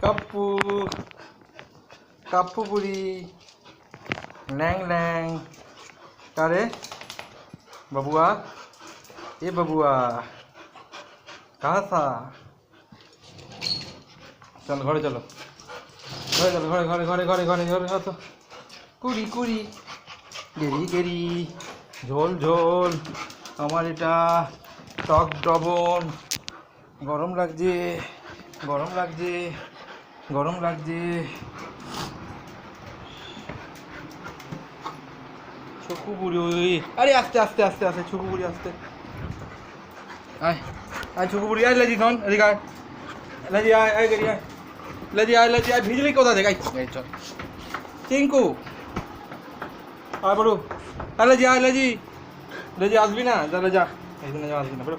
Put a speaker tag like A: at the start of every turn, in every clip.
A: কাপ্পু কাপ্পু বুড়ি ল্যাং ল্যাং কারে বাবুয়া এ বাবুয়া কাহা থা চলো ঘরে চলো ঘরে চলো ঘরে ঘরে ঘরে ঘরে ঘরে ঘরে তো কুড়ি কুড়ি গেরি গেরি ঝোল ঝোল আমার এটা টক ডবন গরম লাগছে গরম লাগছে গরম লাগছে ছকু বুড়ি আরে আস্তে আস্তে আস্তে আস্তে ছকু বুড়ি আস্তে আয় আয় ছকু বুড়ি আয় লাজি শোন এদিকে আয় লাজি আয় আয় গেরি আয় লাজি আয় ভিজলি কোথা থেকে আয় চল টিঙ্কু আয় বড়ু আয় লাজি লাজি আসবি না তাহলে যা এইদিনে যা আসবি না বড়ু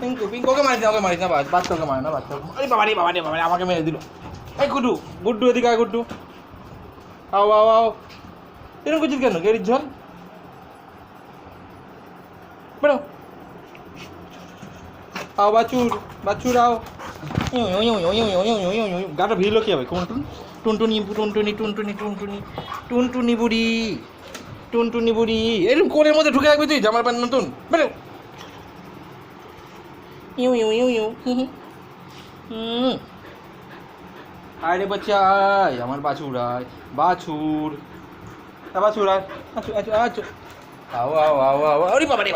A: টিঙ্কু পিঙ্কু ওকে মারিস না বাচ্চাকে মারে না বাচ্চা আরে বাবা রে আমাকে মেরে দিল এই গুড্ডু এদিকে আয় গুড্ডু আও আও আও এরকম করছিস কেন গেরির ঝোল বেরো আও বাছুর আও গাটা ভিড়লো কি হবে কোন টুনটুনি বুড়ি এরকম কোণের মধ্যে ঢুকে রাখবি তুই জামার প্যান্ট নতুন বেরো আরে বাচ্চা আমার বাছুর আয় বাছুর আয় আচ্ছা আও আও আও আও আরে বাবা রে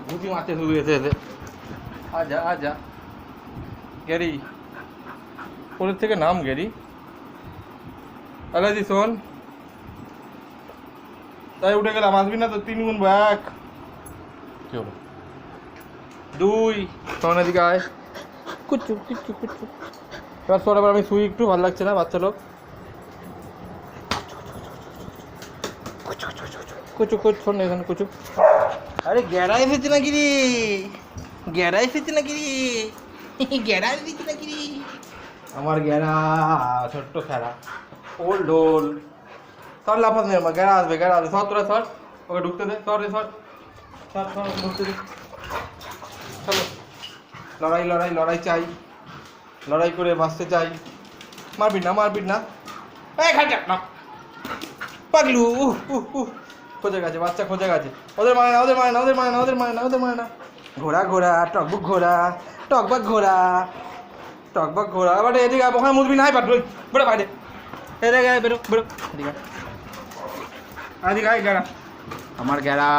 A: ঘুটি মারতে শুরু হয়েছে আজা গেরি কোলের থেকে নাম গেরি আলাজি শোন তাই উঠে গেলাম আসবি না তো 3 গুণ ব্যাক কি হলো 2 শোন এদিকে আয় কুচু এবার শোন এবার আমি শুই একটু ভালো লাগছে না বাচ্চা লোক কুচু শোন এখানে কুচু আরে গেড়া এসেছে নাকি রে আমার গেড়া ছোট্ট খেলা ওল সর লাফাস নেই আমার গেড়া আসবে সর তোরা সর ওকে ঢুকতে দে সর ঢুকতে দে চলো লড়াই চাই লড়াই করে বাঁচতে চাই মারবি না এই খাটা না পাগলু খোঁজে গেছে বাচ্চা খোঁজে গেছে ওদের মানে না ঘোড়া টকবাক ঘোড়া বাট এদিকে ওখানে মুসবি নাই পাঠ বেরো বাইরে এদিকে বেরো এদিকে আয় গেড়া আমার গেড়া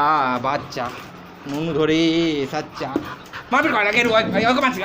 A: বাচ্চা নুন ধরে সাচ্চা মারবি কয়লা গেরু ওকে মারছি